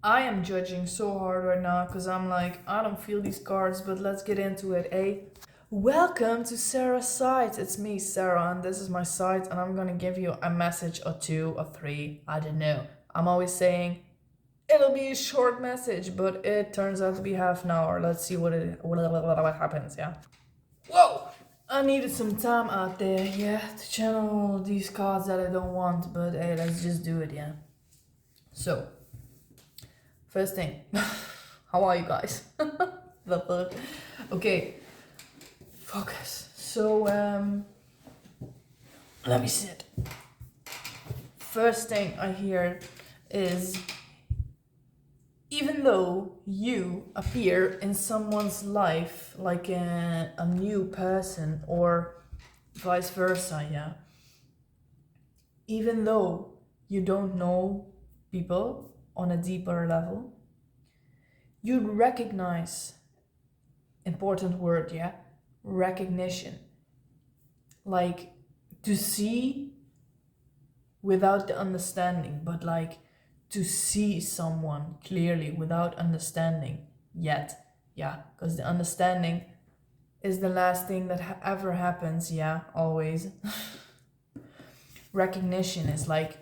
I am judging so hard right now because I'm like, I don't feel these cards, but let's get into it, eh? Welcome to Sarah's site. It's me, Sarah, and this is my site, and I'm gonna give you a message or two or three. I don't know. I'm always saying it'll be a short message, but it turns out to be half an hour. Let's see what happens, yeah? Whoa! I needed some time out there, yeah, to channel these cards that I don't want, but hey, let's just do it, yeah? So, first thing, how are you guys? The fuck? Okay, focus. So, let me sit. First thing I hear is even though you appear in someone's life like a new person or vice versa, yeah, even though you don't know people on a deeper level, you'd recognize, important word, yeah, recognition, like to see without the understanding, but like to see someone clearly without understanding yet, yeah, because the understanding is the last thing that ever happens, yeah, always. Recognition is like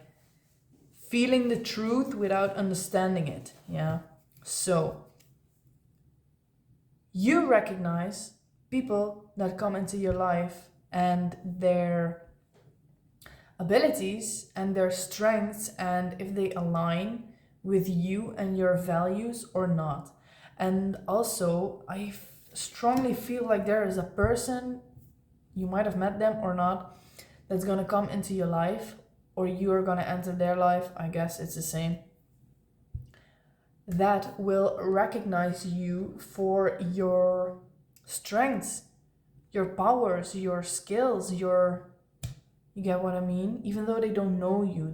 feeling the truth without understanding it, yeah. So you recognize people that come into your life and their abilities and their strengths, and if they align with you and your values or not. And also, I strongly feel like there is a person, you might have met them or not, that's gonna come into your life, or you are gonna enter their life, I guess it's the same, that will recognize you for your strengths, your powers, your skills, your, you get what I mean? Even though they don't know you,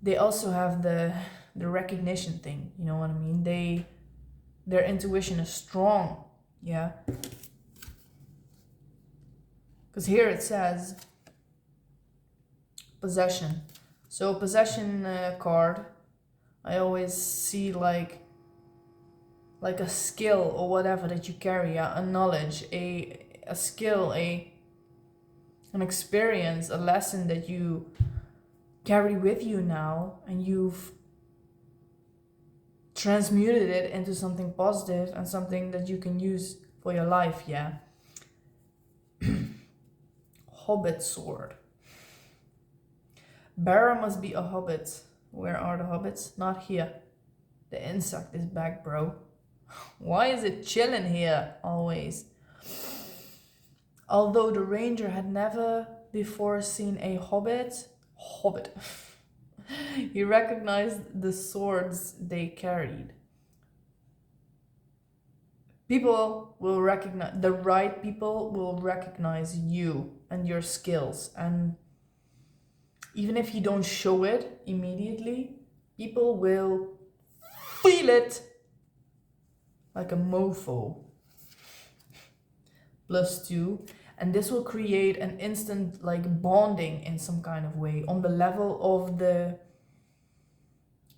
they also have the recognition thing, you know what I mean? Their intuition is strong, yeah? Because here it says possession. So possession card, I always see like a skill or whatever that you carry, a knowledge, a skill, an experience, a lesson that you carry with you now, and you've transmuted it into something positive and something that you can use for your life, yeah. Hobbit sword. Barra must be a hobbit. Where are the hobbits? Not here. The insect is back, bro. Why is it chilling here always? Although the ranger had never before seen a hobbit, he recognized the swords they carried. People will recognize, the right people will recognize you and your skills. And even if you don't show it immediately, people will feel it like a mofo. +2. And this will create an instant like bonding in some kind of way on the level of the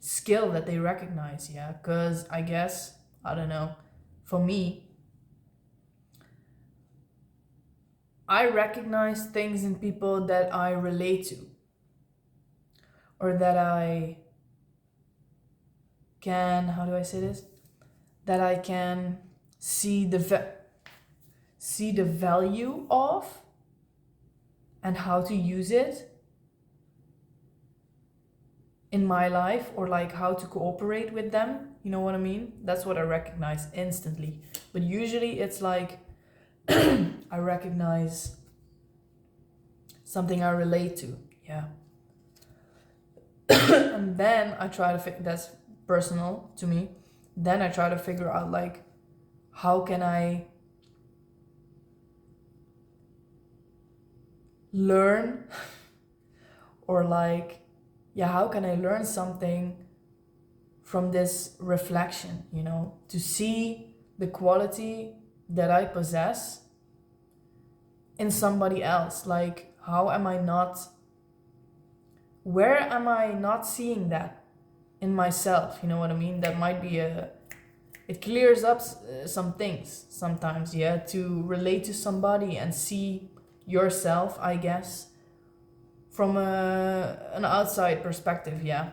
skill that they recognize, yeah. Because I guess, I don't know, for me, I recognize things in people that I relate to, or that I can, how do I say this, that I can see the value of and how to use it in my life, or like how to cooperate with them, you know what I mean? That's what I recognize instantly. But usually it's like I recognize something I relate to, yeah. And then I try to that's personal to me. Then I try to figure out like how can I learn or like, yeah, how can I learn something from this reflection, you know, to see the quality that I possess in somebody else. Like, how am I not, where am I not seeing that in myself, you know what I mean? That might be it clears up some things sometimes, yeah, to relate to somebody and see yourself, I guess, from an outside perspective, yeah.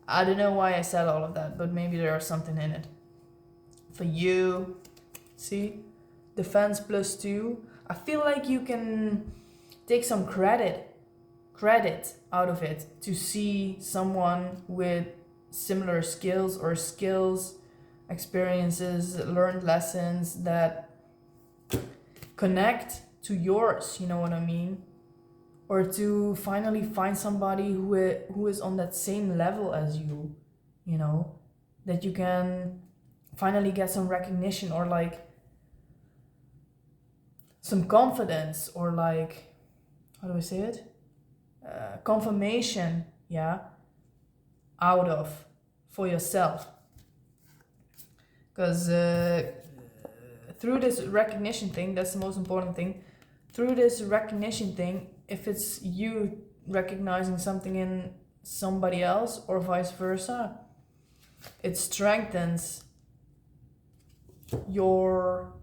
I don't know why I said all of that, but maybe there is something in it. For you, see? Defense +2. I feel like you can take some credit out of it to see someone with similar skills or experiences, learned lessons that connect to yours, you know what I mean? Or to finally find somebody who is on that same level as you, you know, that you can finally get some recognition or like some confidence or like, how do I say it? Confirmation, yeah, out of for yourself. Because through this recognition thing, that's the most important thing. Through this recognition thing, if it's you recognizing something in somebody else or vice versa, it strengthens your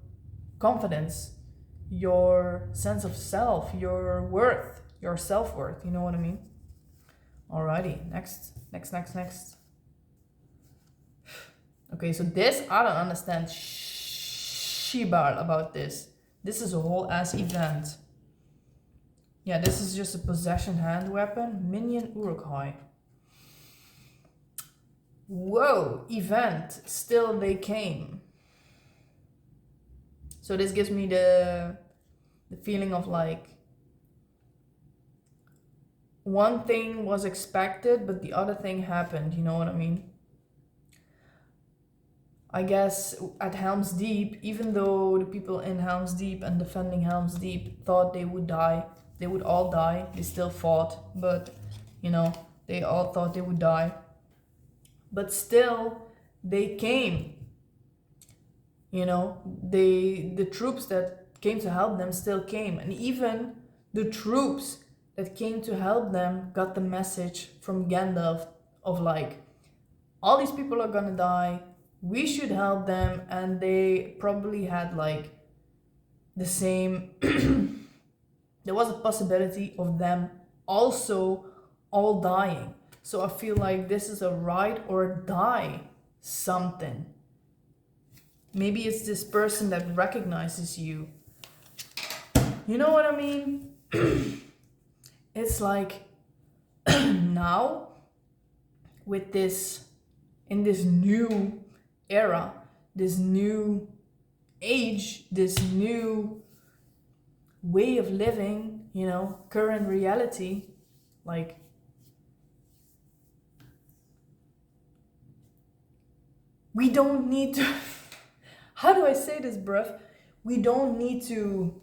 confidence, your sense of self, your worth, your self-worth, you know what I mean? Alrighty, next. Okay, so this, I don't understand shibal about this. This is a whole ass event. Yeah, this is just a possession hand weapon. Minion Urukhai. Whoa, event. Still they came. So this gives me the feeling of like one thing was expected, but the other thing happened, you know what I mean? I guess at Helm's Deep, even though the people in Helm's Deep and defending Helm's Deep thought they would die, they would all die, they still fought, but, you know, they all thought they would die. But still, they came. You know, the troops that came to help them still came. And even the troops that came to help them got the message from Gandalf of like, all these people are gonna die, we should help them. And they probably had like the same there was a possibility of them also all dying. So I feel like this is a ride or die something. Maybe it's this person that recognizes you. You know what I mean? It's like now with this, in this new era, this new age, this new way of living, you know, current reality, like we don't need to how do I say this, bruv? We don't need to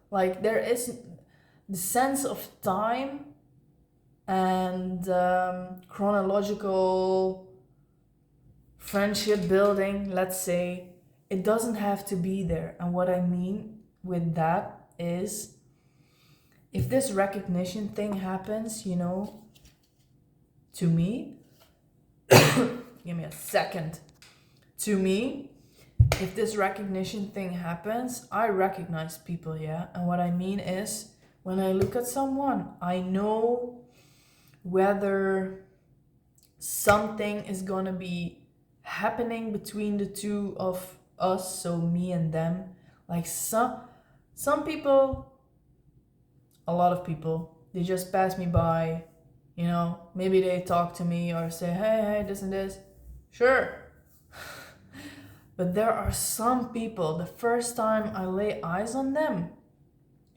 like there is the sense of time and chronological friendship building, let's say, it doesn't have to be there. And what I mean with that is if this recognition thing happens, you know, to me, give me a second. To me, if this recognition thing happens, I recognize people, yeah? And what I mean is, when I look at someone, I know whether something is gonna be happening between the two of us, so me and them. Like some people, a lot of people, they just pass me by, you know, maybe they talk to me or say, hey, this and this. Sure. But there are some people, the first time I lay eyes on them,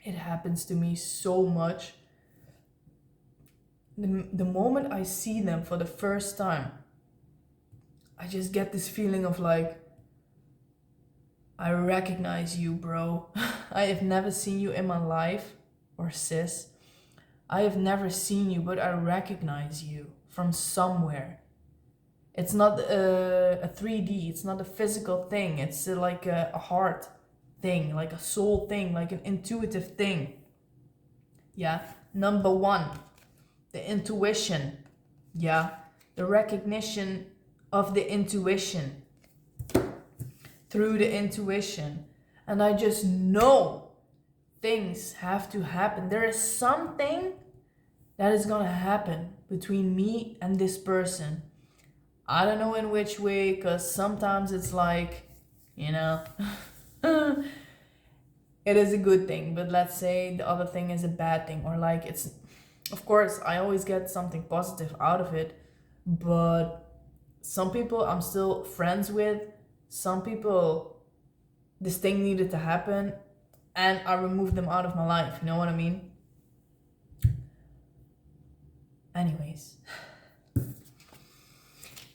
it happens to me so much. The moment I see them for the first time, I just get this feeling of like, I recognize you, bro. I have never seen you in my life, or sis. I have never seen you, but I recognize you from somewhere. It's not a 3D, it's not a physical thing, it's like a heart thing, like a soul thing, like an intuitive thing. Yeah. Number one, the intuition. Yeah. The recognition of the intuition. Through the intuition. And I just know things have to happen. There is something that is gonna happen between me and this person. I don't know in which way, because sometimes it's like, you know, it is a good thing, but let's say the other thing is a bad thing, or like it's, of course, I always get something positive out of it, but some people I'm still friends with, some people this thing needed to happen and I removed them out of my life, you know what I mean? Anyways.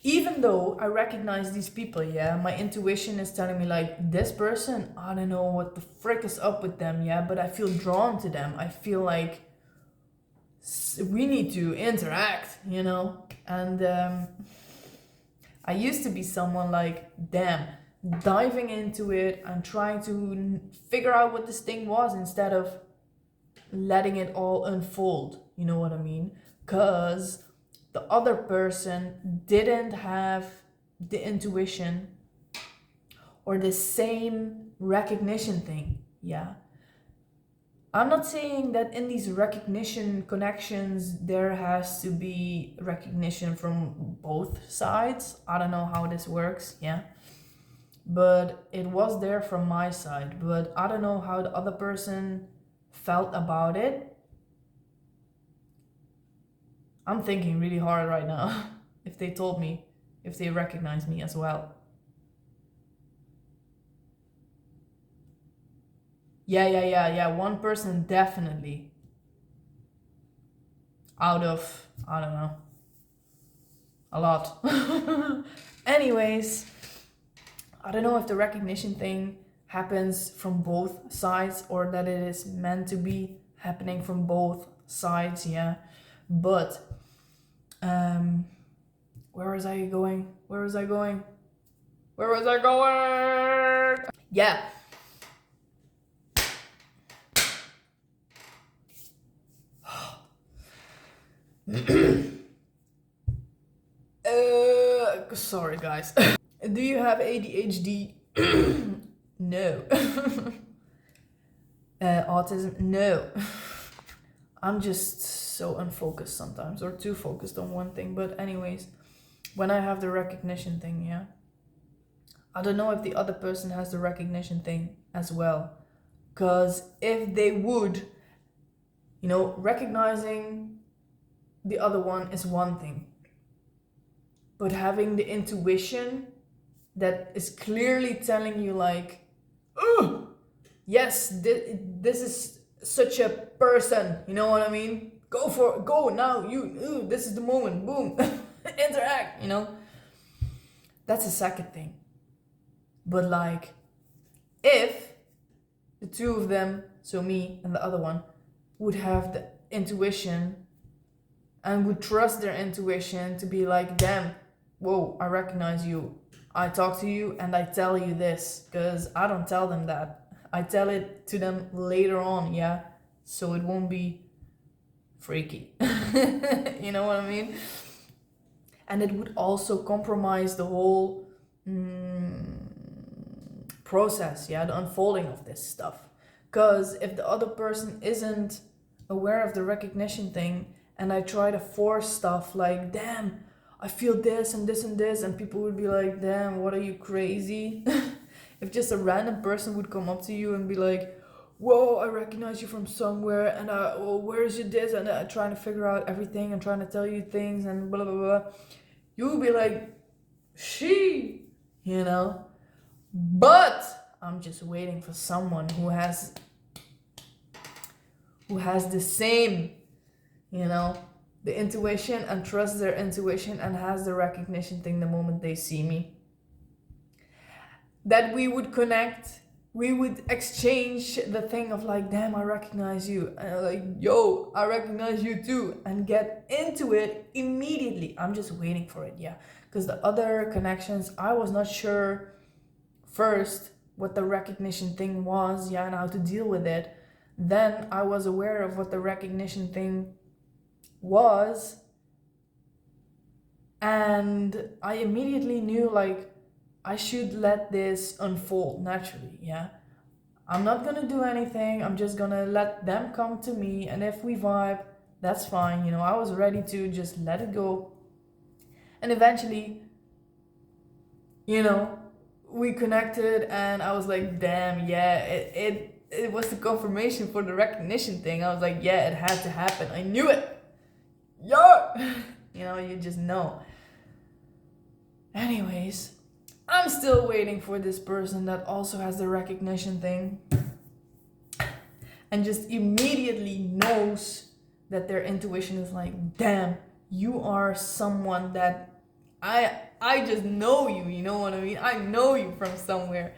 Even though I recognize these people, yeah, my intuition is telling me like, this person, I don't know what the frick is up with them, yeah, but I feel drawn to them. I feel like we need to interact, you know? And I used to be someone like, damn, diving into it and trying to figure out what this thing was instead of letting it all unfold, you know what I mean? Because the other person didn't have the intuition or the same recognition thing. Yeah. I'm not saying that in these recognition connections there has to be recognition from both sides. I don't know how this works, yeah. But it was there from my side. But I don't know how the other person felt about it. I'm thinking really hard right now. If they told me, if they recognize me as well. Yeah. One person definitely. Out of, I don't know, a lot. Anyways, I don't know if the recognition thing happens from both sides or that it is meant to be happening from both sides, yeah. But where was I going? Yeah. Sorry guys. Do you have ADHD? No. Autism? No. I'm just so unfocused sometimes, or too focused on one thing. But anyways, when I have the recognition thing, yeah, I don't know if the other person has the recognition thing as well. Because if they would, you know, recognizing the other one is one thing. But having the intuition that is clearly telling you like, oh, yes, this is such a person, you know what I mean? Go now, this is the moment, boom, interact, you know? That's the second thing. But like, if the two of them, so me and the other one, would have the intuition and would trust their intuition to be like, damn, whoa, I recognize you. I talk to you and I tell you this, because I don't tell them that. I tell it to them later on, yeah? So it won't be freaky. You know what I mean? And it would also compromise the whole process, yeah? The unfolding of this stuff. Because if the other person isn't aware of the recognition thing and I try to force stuff like, damn, I feel this and this and this, and people would be like, damn, what are you, crazy? If just a random person would come up to you and be like, whoa, I recognize you from somewhere, and where's your this, and trying to figure out everything and trying to tell you things and blah blah blah, you would be like, you know. But I'm just waiting for someone who has the same, you know, the intuition, and trusts their intuition and has the recognition thing the moment they see me. That we would connect, we would exchange the thing of like, damn, I recognize you. And like, yo, I recognize you too. And get into it immediately. I'm just waiting for it, yeah. Because the other connections, I was not sure first what the recognition thing was, yeah, and how to deal with it. Then I was aware of what the recognition thing was, and I immediately knew like I should let this unfold naturally, yeah. I'm not gonna do anything, I'm just gonna let them come to me, and if we vibe, that's fine, you know. I was ready to just let it go. And eventually, you know, we connected, and I was like, damn, yeah, it was the confirmation for the recognition thing. I was like, yeah, it had to happen. I knew it. Yeah. You know, you just know. Anyways, I'm still waiting for this person that also has the recognition thing and just immediately knows that their intuition is like, damn, you are someone that I just know you, you know what I mean? I know you from somewhere.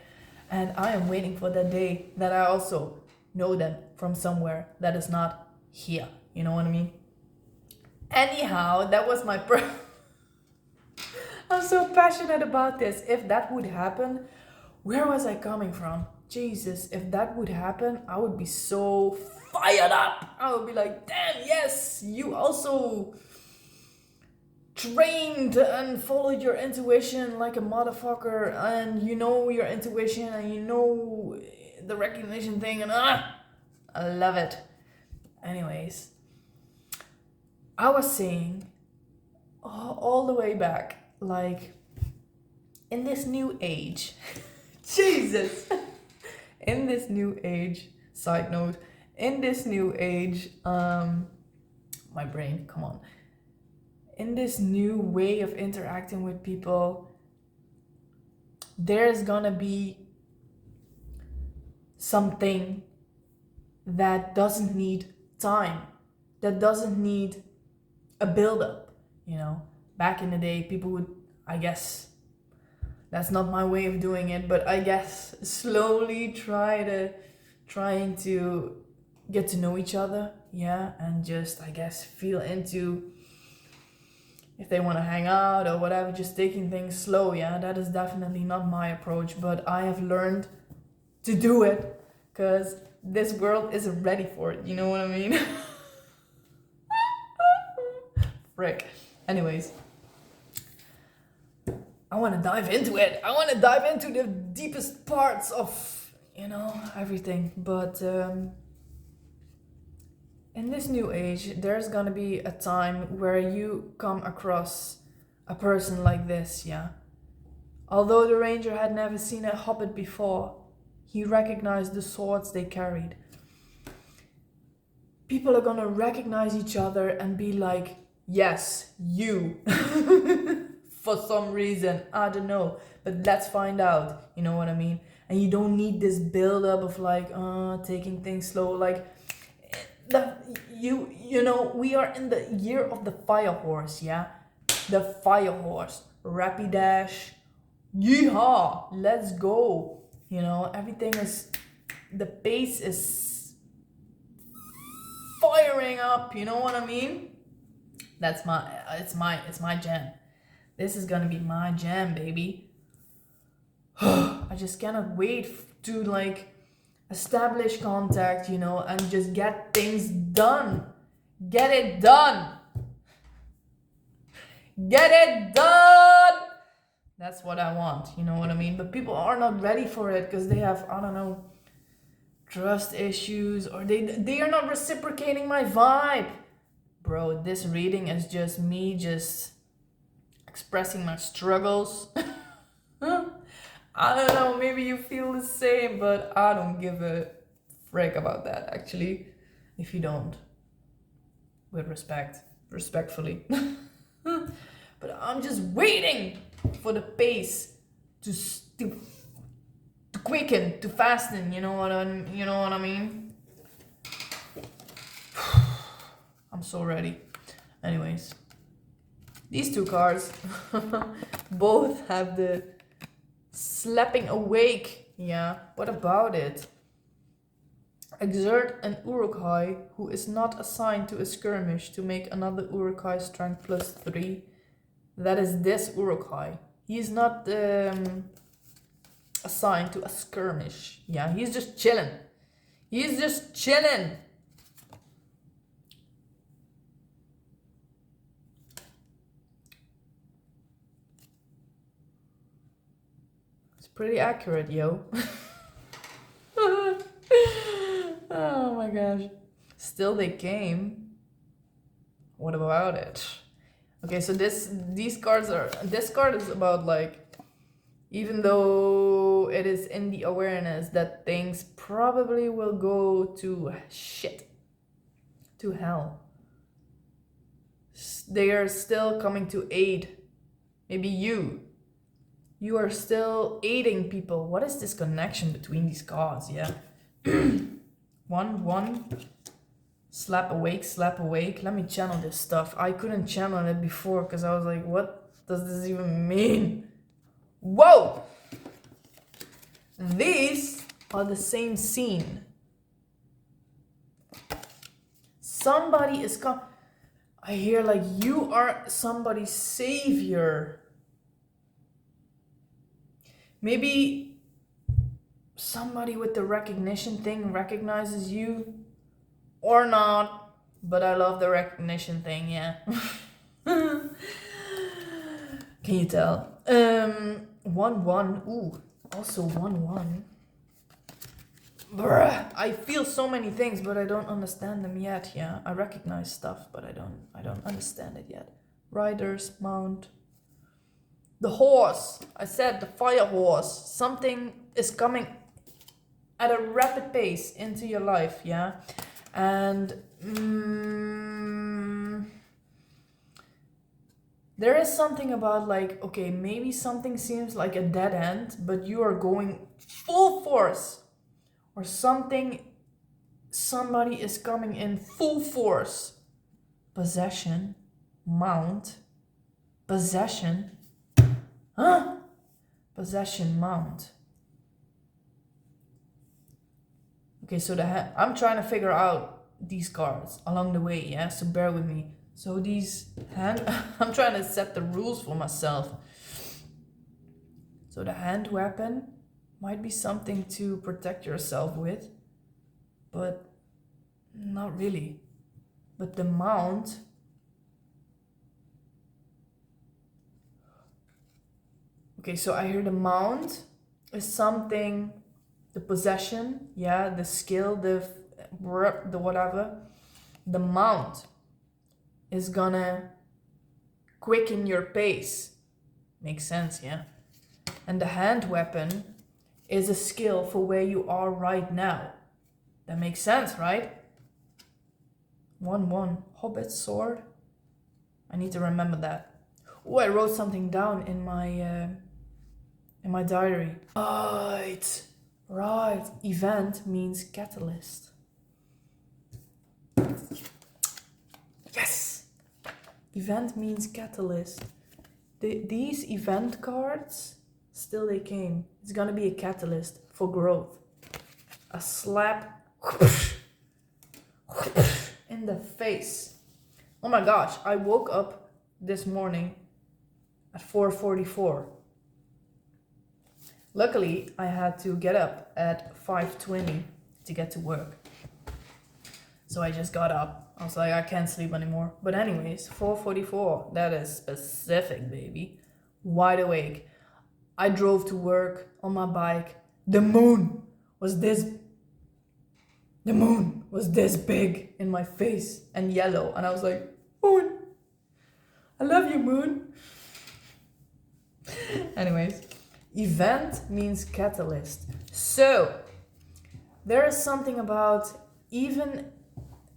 And I am waiting for that day that I also know them from somewhere that is not here. You know what I mean? Anyhow, that was my I'm so passionate about this. If that would happen, where was I coming from? Jesus, if that would happen, I would be so fired up. I would be like, damn, yes, you also trained and followed your intuition like a motherfucker, and you know your intuition and you know the recognition thing, and I love it. Anyways, I was saying all the way back, like in this new age, Jesus, in this new age, side note, in this new age, my brain, come on. In this new way of interacting with people, there's gonna be something that doesn't need time, that doesn't need a build-up, you know. Back in the day, people would, I guess, that's not my way of doing it, but I guess slowly trying to get to know each other, yeah, and just, I guess, feel into if they want to hang out or whatever, just taking things slow, yeah. That is definitely not my approach, but I have learned to do it because this world isn't ready for it, you know what I mean? Frick. Anyways, I want to dive into it. I want to dive into the deepest parts of, you know, everything. But in this new age, there's gonna be a time where you come across a person like this, yeah. Although the ranger had never seen a hobbit before, he recognized the swords they carried. People are gonna recognize each other and be like, yes, you. For some reason, I don't know, but let's find out, you know what I mean? And you don't need this build-up of like, taking things slow, like, you know, we are in the year of the fire horse, yeah? The fire horse, Rapidash, yeehaw, let's go. You know, everything is, the pace is firing up, you know what I mean? That's it's my jam. This is gonna be my jam, baby. I just cannot wait to like establish contact, you know, and just get things done. Get it done. Get it done. That's what I want, you know what I mean? But people are not ready for it because they have, I don't know, trust issues, or they are not reciprocating my vibe. Bro, this reading is just me just expressing my struggles. I don't know, maybe you feel the same, but I don't give a frick about that, actually. If you don't, with respectfully. But I'm just waiting for the pace to quicken, to fasten, you know what I mean? I'm so ready. Anyways, these two cards both have the slapping awake. Yeah, what about it? Exert an Uruk-hai who is not assigned to a skirmish to make another Uruk-hai strength +3. That is this Uruk-hai. He is not assigned to a skirmish. Yeah, he's just chilling. He's just chilling. It's pretty accurate, yo. Oh my gosh. Still they came. What about it? Okay, so this card is about like, even though it is in the awareness that things probably will go to shit, to hell, they are still coming to aid. Maybe you are still aiding people. What is this connection between these cards? Yeah. One. Slap awake. Let me channel this stuff. I couldn't channel it before because I was like, what does this even mean? Whoa! These are the same scene. Somebody is I hear like you are somebody's savior. Maybe somebody with the recognition thing recognizes you or not, but I love the recognition thing, yeah. Can you tell? 1-1. Ooh, also 1-1. Bruh, I feel so many things, but I don't understand them yet. Yeah, I recognize stuff, but I don't understand it yet. Riders, mount. The horse. I said the fire horse. Something is coming at a rapid pace into your life. Yeah, and there is something about like, okay, maybe something seems like a dead end, but you are going full force. Or somebody is coming in full force. Possession, mount, possession. Huh? Possession, mount. Okay, so I'm trying to figure out these cards along the way, yeah? So bear with me. So these I'm trying to set the rules for myself. So the hand weapon might be something to protect yourself with, but not really. But the mount, okay, so I hear the mount is something, the possession, yeah, the skill, the whatever. The mount is gonna quicken your pace. Makes sense, yeah? And the hand weapon is a skill for where you are right now. That makes sense, right? 1-1. Hobbit sword. I need to remember that. Oh, I wrote something down in my diary. Right. Event means catalyst. Yes! Event means catalyst. These event cards, still they came. It's gonna be a catalyst for growth. A slap in the face. Oh my gosh, I woke up this morning at 4:44. Luckily, I had to get up at 5:20 to get to work. So I just got up. I was like, I can't sleep anymore. But anyways, 4:44, that is specific, baby. Wide awake. I drove to work on my bike. The moon was this big in my face and yellow. And I was like, moon, I love you, moon. Anyways, event means catalyst. So there is something about, even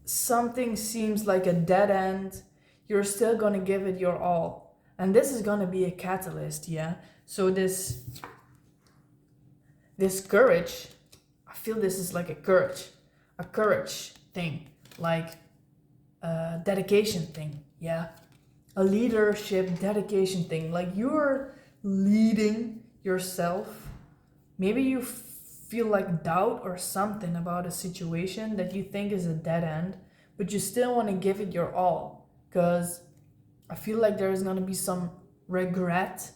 something seems like a dead end, you're still gonna give it your all. And this is gonna be a catalyst, yeah? So this courage, I feel this is like a courage thing, like a dedication thing, yeah? A leadership dedication thing, like you're leading yourself. Maybe you feel like doubt or something about a situation that you think is a dead end, but you still want to give it your all, because I feel like there is going to be some regret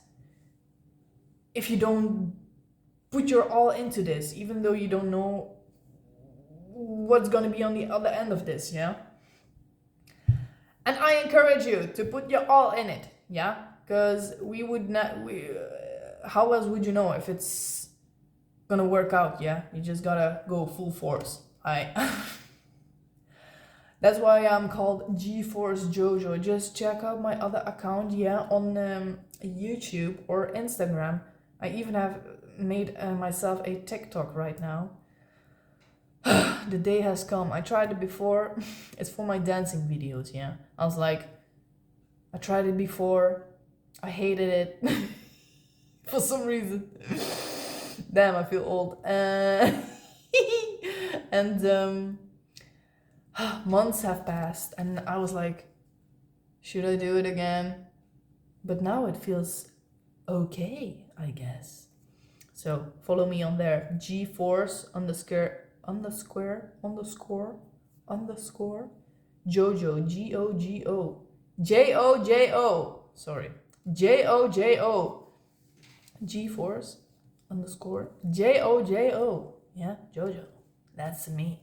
if you don't put your all into this, even though you don't know what's gonna be on the other end of this, yeah? And I encourage you to put your all in it, yeah? Because we would not, how else would you know if it's gonna work out, yeah? You just gotta go full force. That's why I'm called G-Force Jojo. Just check out my other account, yeah, on YouTube or Instagram. I even have made myself a TikTok right now. The day has come. I tried it before. It's for my dancing videos, yeah. I was like, I tried it before. I hated it. For some reason. Damn, I feel old. And months have passed and I was like, should I do it again? But now it feels okay, I guess. So follow me on there. G-Force underscore Jojo, G-O-G-O. J-O-J-O. Sorry. J-O-J-O. G-Force underscore J-O-J-O. Yeah, Jojo. That's me.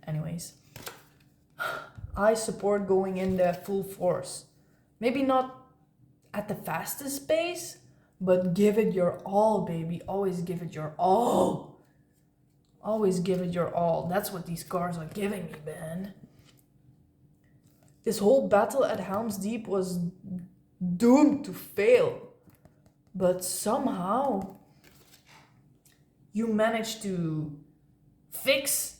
Anyways, I support going in there full force. Maybe not at the fastest pace, but give it your all, baby. Always give it your all. Always give it your all. That's what these cards are giving me, man. This whole battle at Helm's Deep was doomed to fail. But somehow you managed to fix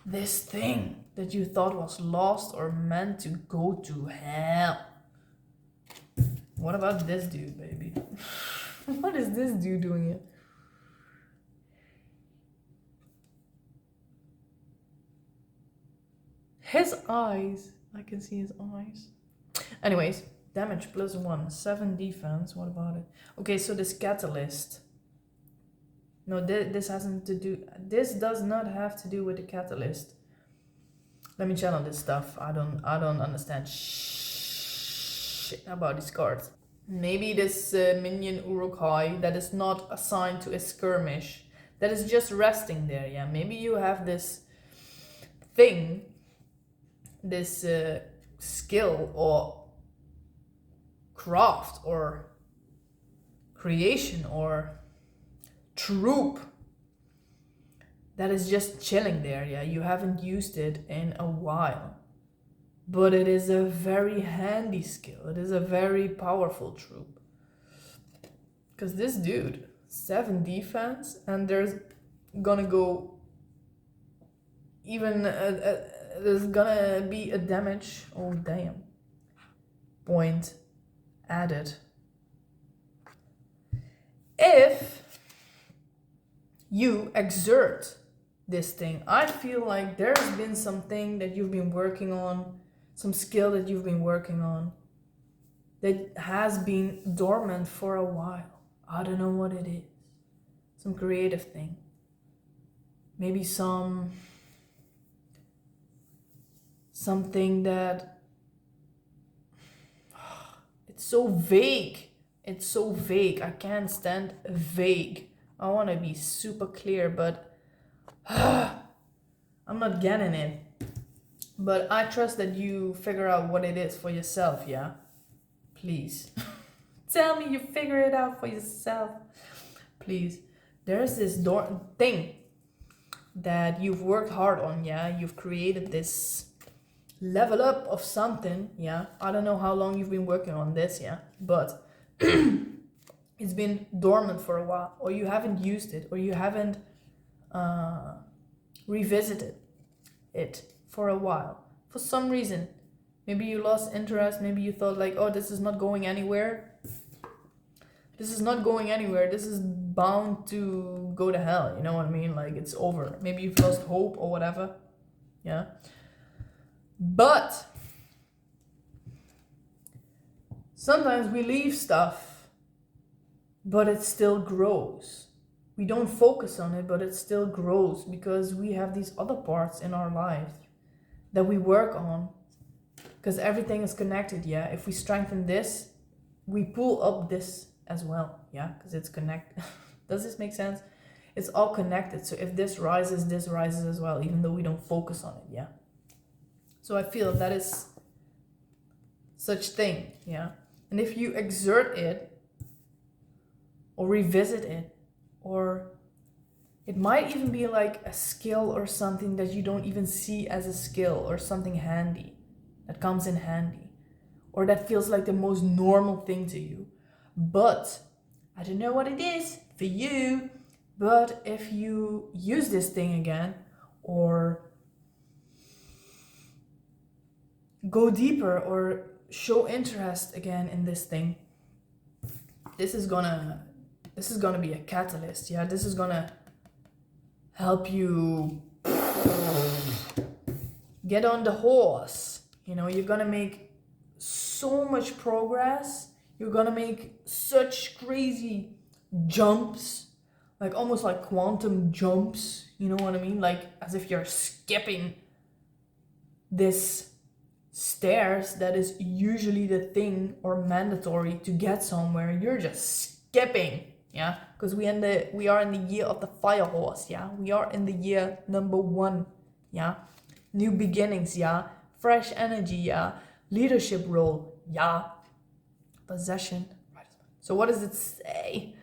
this thing that you thought was lost or meant to go to hell. What about this dude, baby? What is this dude doing here? His eyes. I can see his eyes. Anyways, damage +1, 7 defense. What about it? Okay, so this catalyst. No, this hasn't to do. This does not have to do with the catalyst. Let me channel this stuff. I don't understand shit about these cards. Maybe this minion Urukai that is not assigned to a skirmish, that is just resting there. Yeah, maybe you have this thing, this skill or craft or creation or troop that is just chilling there. Yeah, you haven't used it in a while, but it is a very handy skill. It is a very powerful troop, because this dude 7 defense and there's gonna go even there's gonna be a damage, oh damn, point added if you exert this thing. I feel like there's been something that you've been working on, some skill that you've been working on that has been dormant for a while. I don't know what it is. Some creative thing. Maybe something that it's so vague. It's so vague. I can't stand vague. I want to be super clear, but I'm not getting it. But I trust that you figure out what it is for yourself, yeah? Please. Tell me you figure it out for yourself. Please. There's this thing that you've worked hard on, yeah? You've created this level up of something, yeah? I don't know how long you've been working on this, yeah? But it's been dormant for a while, or you haven't used it, or you haven't revisited it for a while. For some reason, maybe you lost interest, maybe you thought like, oh, this is not going anywhere. This is not going anywhere. This is bound to go to hell, you know what I mean? Like, it's over. Maybe you've lost hope or whatever, yeah? But sometimes we leave stuff, but it still grows. We don't focus on it, but it still grows because we have these other parts in our life that we work on, because everything is connected, yeah? If we strengthen this, we pull up this as well, yeah? Because it's connected. Does this make sense? It's all connected. So if this rises as well, even though we don't focus on it. Yeah. So I feel that is such thing. Yeah. And if you exert it or revisit it, or it might even be like a skill or something that you don't even see as a skill, or something handy that comes in handy, or that feels like the most normal thing to you. But I don't know what it is for you, but if you use this thing again, or go deeper, or show interest again in this thing, this is gonna be a catalyst. Yeah, this is gonna help you get on the horse. You know, you're gonna make so much progress. You're gonna make such crazy jumps, like almost like quantum jumps. You know what I mean? Like as if you're skipping this stairs that is usually the thing or mandatory to get somewhere. You're just skipping. Yeah, because we are in the year of the fire horse. Yeah, we are in the year number 1. Yeah, new beginnings. Yeah, fresh energy. Yeah, leadership role. Yeah, possession. So what does it say?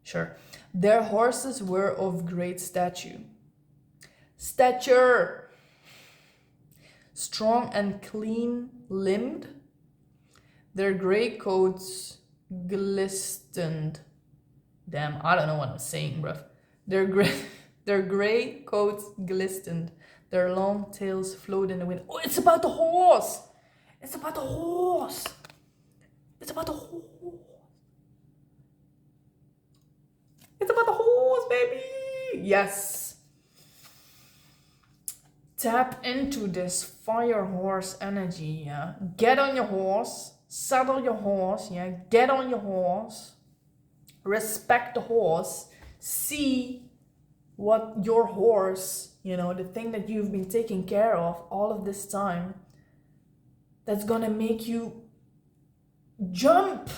Sure. Their horses were of great stature, strong and clean-limbed. Their gray coats glistened. Damn, I don't know what I'm saying, bruv. Their gray coats glistened. Their long tails flowed in the wind. Oh, it's about the horse! It's about the horse! It's about the horse! It's about the horse, baby! Yes! Tap into this fire horse energy, yeah? Get on your horse. Saddle your horse, yeah? Get on your horse. Respect the horse. See what your horse, you know, the thing that you've been taking care of all of this time, that's gonna make you jump.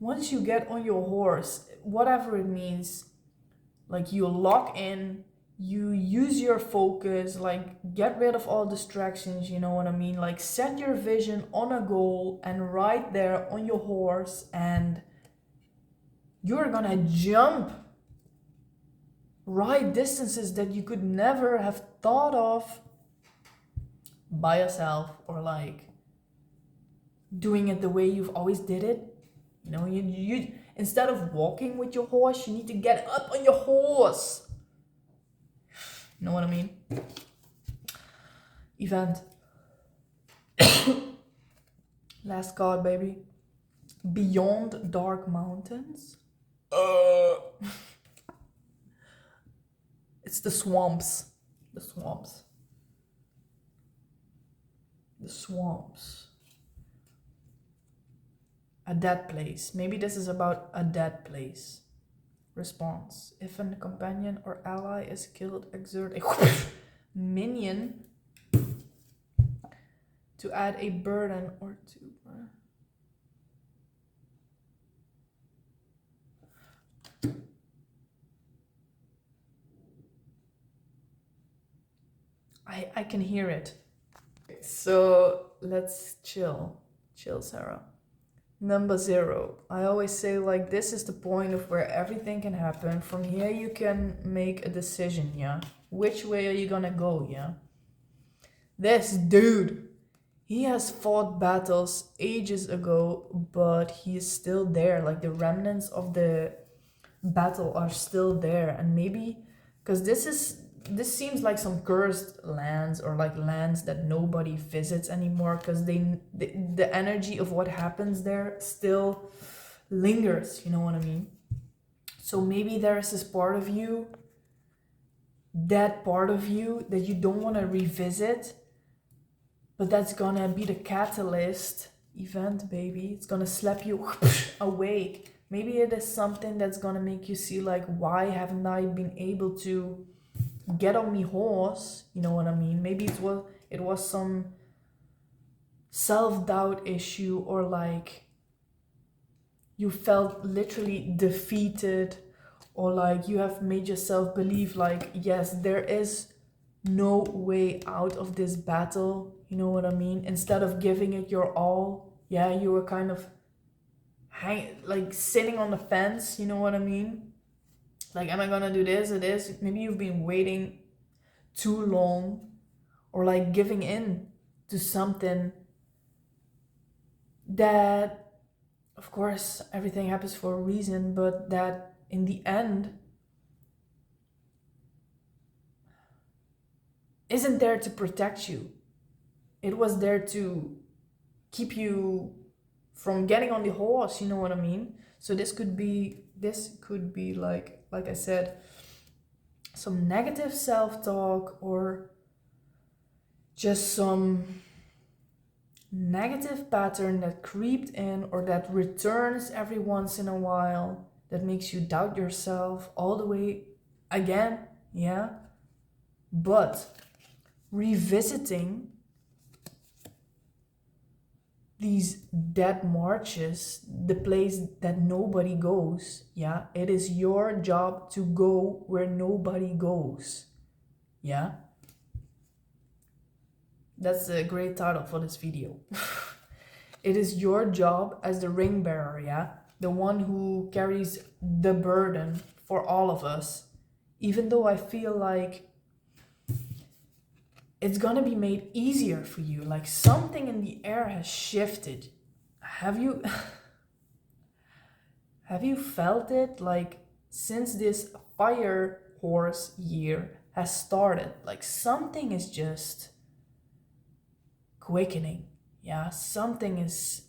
Once you get on your horse, whatever it means, like you lock in, you use your focus, like get rid of all distractions, you know what I mean? Like set your vision on a goal and ride there on your horse, and you're gonna jump, ride distances that you could never have thought of by yourself, or like doing it the way you've always did it. You know, you instead of walking with your horse, you need to get up on your horse. You know what I mean? Event. Last card, baby. Beyond dark mountains. It's the swamps. The swamps. The swamps. A dead place. Maybe this is about a dead place. Response. If a companion or ally is killed, exert a minion to add a burden or two. I can hear it. So let's chill. Chill, Sarah. Number 0. I always say, like, this is the point of where everything can happen. From here you can make a decision, yeah? Which way are you gonna go, yeah? This dude, he has fought battles ages ago, but he is still there. Like, the remnants of the battle are still there. And maybe, because this seems like some cursed lands, or like lands that nobody visits anymore, because the energy of what happens there still lingers, you know what I mean? So maybe there's this part of you, that part of you that you don't want to revisit, but that's gonna be the catalyst event, baby. It's gonna slap you awake. Maybe it is something that's gonna make you see, like, why haven't I been able to get on me horse, you know what I mean? Maybe it was self-doubt issue, or like you felt literally defeated, or like you have made yourself believe like, yes, there is no way out of this battle, you know what I mean? Instead of giving it your all, yeah, you were kind of like sitting on the fence, you know what I mean? Like, am I gonna do this or this? Maybe you've been waiting too long, or like giving in to something that, of course, everything happens for a reason, but that in the end isn't there to protect you. It was there to keep you from getting on the horse, you know what I mean? So this could be like I said, some negative self-talk, or just some negative pattern that creeped in, or that returns every once in a while, that makes you doubt yourself all the way again, yeah? But revisiting these dead marches, the place that nobody goes, yeah? It is your job to go where nobody goes, yeah? That's a great title for this video. It is your job as the ring bearer, yeah? The one who carries the burden for all of us. Even though I feel like it's gonna be made easier for you. Like something in the air has shifted. Have you have you felt it? Like since this fire horse year has started, like something is just quickening. Yeah, something is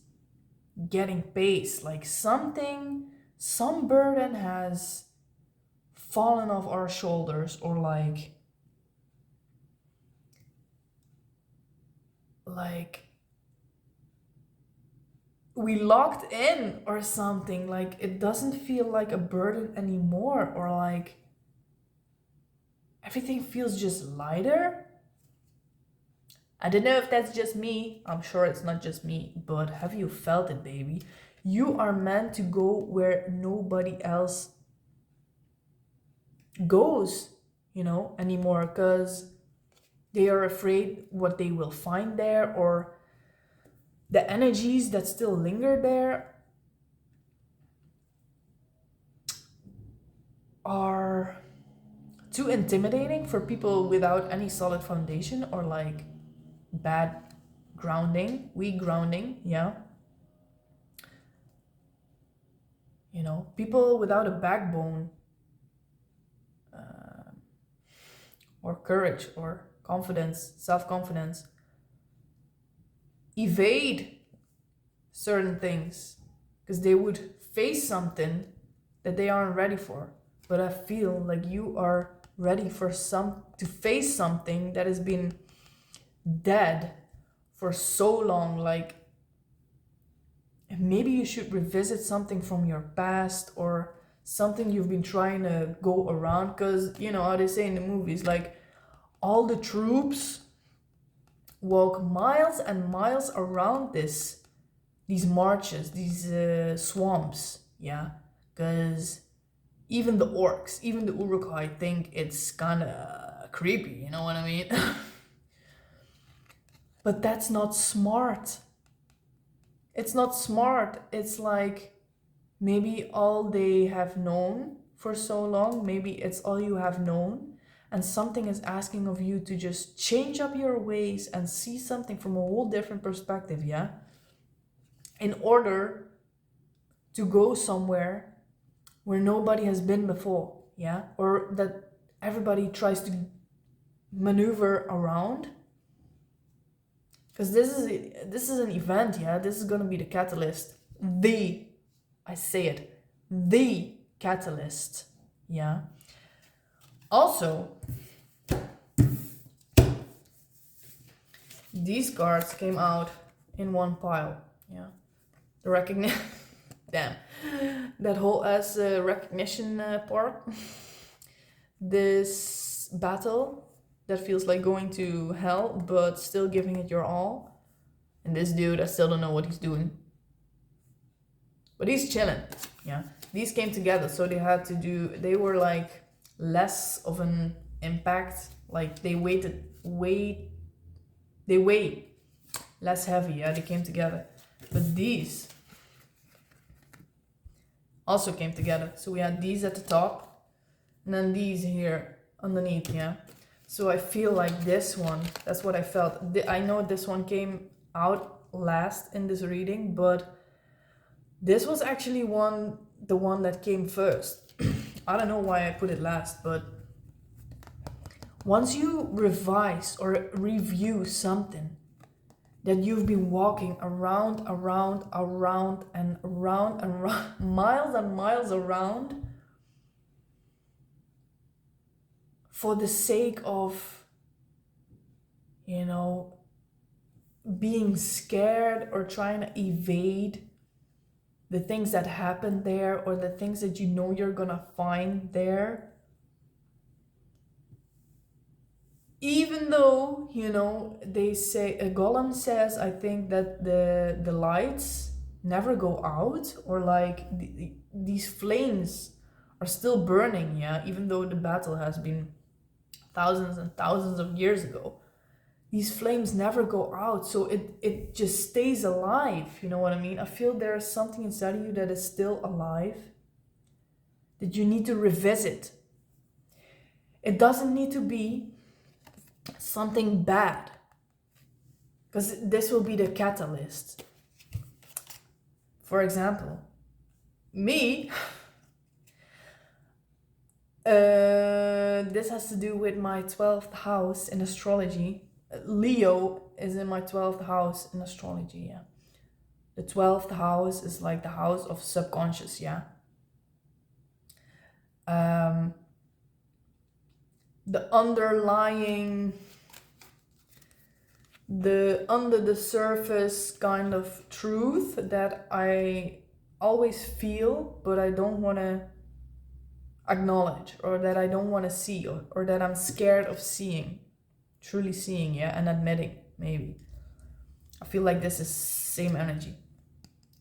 getting pace. Like some burden has fallen off our shoulders, or like we locked in or something. Like it doesn't feel like a burden anymore, or like everything feels just lighter. I don't know if that's just me. I'm sure it's not just me, but have you felt it, baby? You are meant to go where nobody else goes, you know, anymore, because they are afraid what they will find there, or the energies that still linger there are too intimidating for people without any solid foundation, or like bad grounding, weak grounding, yeah. You know, people without a backbone, or courage, or confidence, self-confidence, evade certain things because they would face something that they aren't ready for. But I feel like you are ready to face something that has been dead for so long. Like maybe you should revisit something from your past, or something you've been trying to go around, because you know how they say in the movies, like all the troops walk miles and miles around these marches, these swamps, yeah, because even the orcs, even the Uruk-hai think it's kind of creepy, you know what I mean? But that's not smart. It's not smart. It's like maybe all they have known for so long, maybe it's all you have known, and something is asking of you to just change up your ways and see something from a whole different perspective, yeah? In order to go somewhere where nobody has been before, yeah? Or that everybody tries to maneuver around. Because this is an event, yeah? This is gonna be the catalyst. I say it, the catalyst, yeah? Also, these cards came out in one pile, yeah? The recognition, damn, that whole recognition part. This battle that feels like going to hell, but still giving it your all. And this dude, I still don't know what he's doing. But he's chilling, yeah. These came together, so they were like less of an impact. Like they weigh less heavy, yeah, they came together. But these also came together. So we had these at the top, and then these here underneath, yeah. So I feel like this one, that's what I felt. I know this one came out last in this reading, but this was actually the one that came first. I don't know why I put it last, but once you revise or review something that you've been walking around, miles and miles around, for the sake of, being scared or trying to evade the things that happen there or the things that you know you're gonna find there. Even though, they say, a golem says, I think, that the lights never go out, or like these flames are still burning, yeah, even though the battle has been thousands and thousands of years ago. These flames never go out, so it just stays alive, you know what I mean? I feel there's something inside of you that is still alive, that you need to revisit. It doesn't need to be something bad, because this will be the catalyst. For example, me, this has to do with my 12th house in astrology. Leo is in my 12th house in astrology, yeah. The 12th house is like the house of subconscious, yeah. The underlying, the under the surface kind of truth that I always feel, but I don't want to acknowledge, or that I don't want to see, or that I'm scared of seeing, truly seeing, yeah, and admitting, maybe. I feel like this is same energy.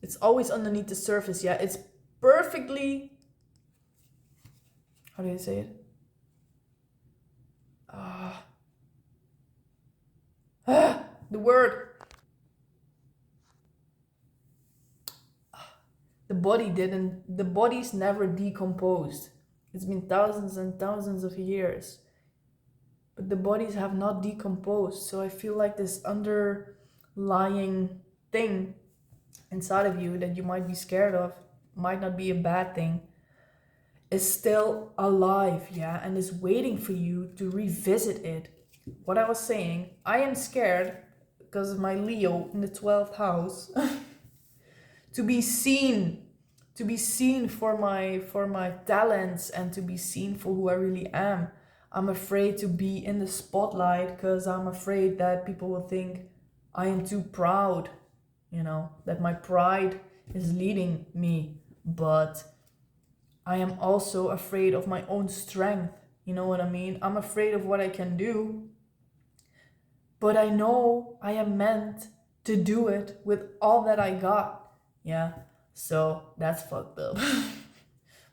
It's always underneath the surface, yeah. It's perfectly, how do you say it? The word. The body's never decomposed. It's been thousands and thousands of years, but the bodies have not decomposed. So I feel like this underlying thing inside of you that you might be scared of, might not be a bad thing, is still alive, yeah, and is waiting for you to revisit it. What I was saying, I am scared because of my Leo in the 12th house to be seen for my talents, and to be seen for who I really am. I'm afraid to be in the spotlight because I'm afraid that people will think I am too proud, that my pride is leading me. But I am also afraid of my own strength, you know what I mean? I'm afraid of what I can do, but I know I am meant to do it with all that I got, yeah. So that's fucked up.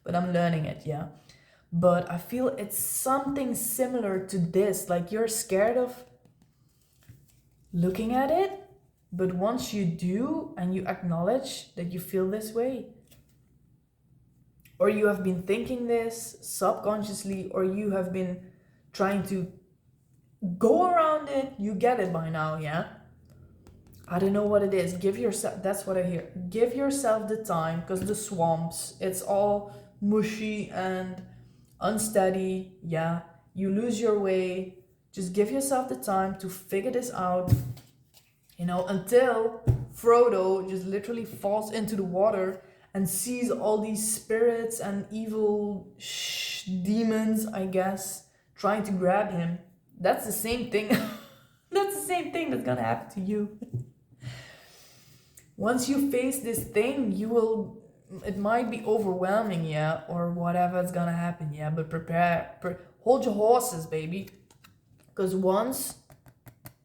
But I'm learning it, yeah. But I feel it's something similar to this. Like, you're scared of looking at it, but once you do and you acknowledge that you feel this way, or you have been thinking this subconsciously, or you have been trying to go around it, you get it by now, yeah? I don't know what it is. Give yourself, that's what I hear. Give yourself the time, because the swamps, it's all mushy and unsteady, yeah? You lose your way. Just give yourself the time to figure this out, until Frodo just literally falls into the water and sees all these spirits and evil demons, I guess, trying to grab him. That's the same thing. That's the same thing that's gonna happen to you. Once you face this thing, it might be overwhelming, yeah, or whatever is gonna happen, yeah, but hold your horses, baby. Because once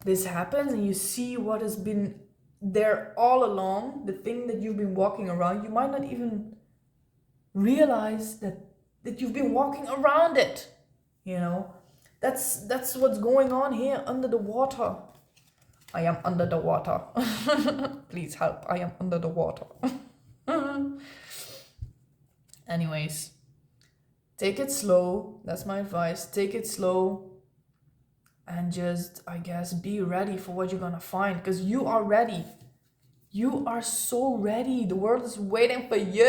this happens and you see what has been there all along, the thing that you've been walking around, you might not even realize that you've been walking around it. You know, that's what's going on here under the water. I am under the water. Please help. I am under the water. Anyways, take it slow. That's my advice. Take it slow and just, I guess, be ready for what you're gonna find, because you are ready. You are so ready. The world is waiting for you.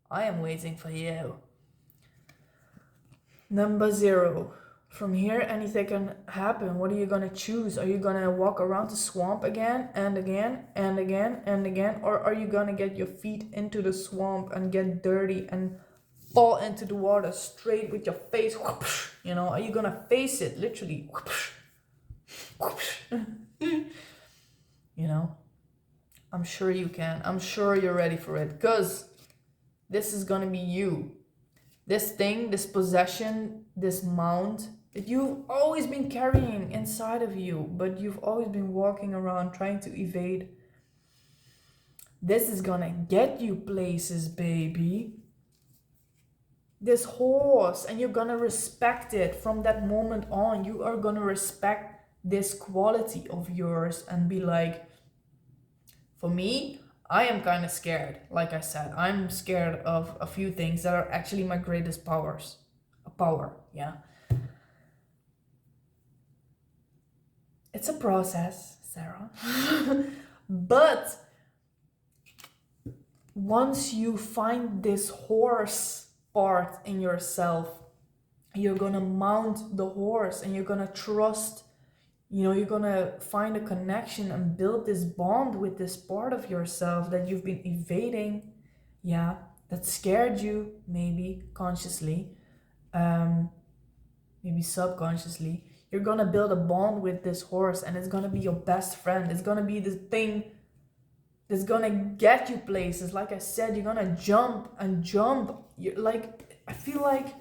I am waiting for you. Number 0. From here, anything can happen. What are you gonna choose? Are you gonna walk around the swamp again and again and again and again? Or are you gonna get your feet into the swamp and get dirty and fall into the water straight with your face? You know, are you gonna face it, literally? You know, I'm sure you can. I'm sure you're ready for it, because this is gonna be you. This thing, this possession, this mount that you've always been carrying inside of you, but you've always been walking around trying to evade. This is gonna get you places, baby. This horse, and you're gonna respect it from that moment on. You are gonna respect this quality of yours and be like, for me, I am kind of scared. Like I said, I'm scared of a few things that are actually my greatest powers. A power, yeah. It's a process, Sarah. But once you find this horse part in yourself, you're gonna mount the horse and you're gonna trust, you know, you're gonna find a connection and build this bond with this part of yourself that you've been evading, yeah, that scared you, maybe consciously, maybe subconsciously. You're gonna build a bond with this horse, and it's gonna be your best friend. It's gonna be the thing that's gonna get you places. Like I said, you're gonna jump and jump. You're like, I feel like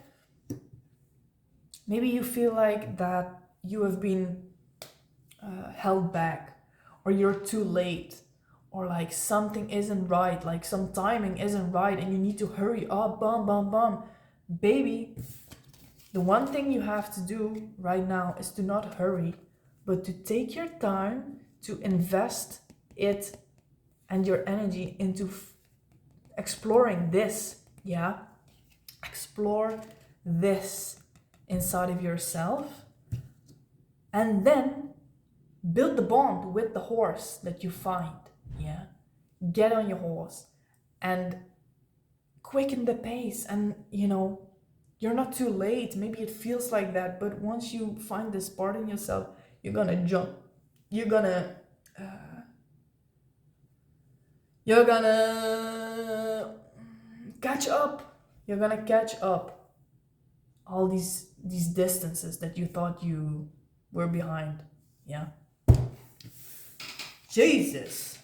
maybe you feel like that you have been held back, or you're too late, or like something isn't right, like some timing isn't right, and you need to hurry up, baby. The one thing you have to do right now is to not hurry, but to take your time to invest it and your energy into exploring this, yeah? Explore this inside of yourself, and then build the bond with the horse that you find, yeah? Get on your horse and quicken the pace, and, you know, you're not too late. Maybe it feels like that, but once you find this part in yourself, you're gonna jump. You're gonna catch up. You're gonna catch up all these distances that you thought you were behind. Yeah. Jesus.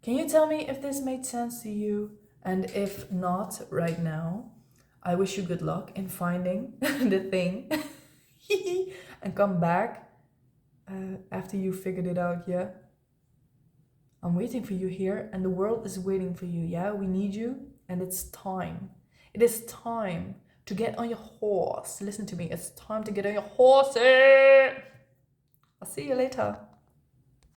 Can you tell me if this made sense to you? And if not right now, I wish you good luck in finding the thing and come back after you figured it out, yeah? I'm waiting for you here, and the world is waiting for you, yeah? We need you, and it's time. It is time to get on your horse. Listen to me, it's time to get on your horse. I'll see you later.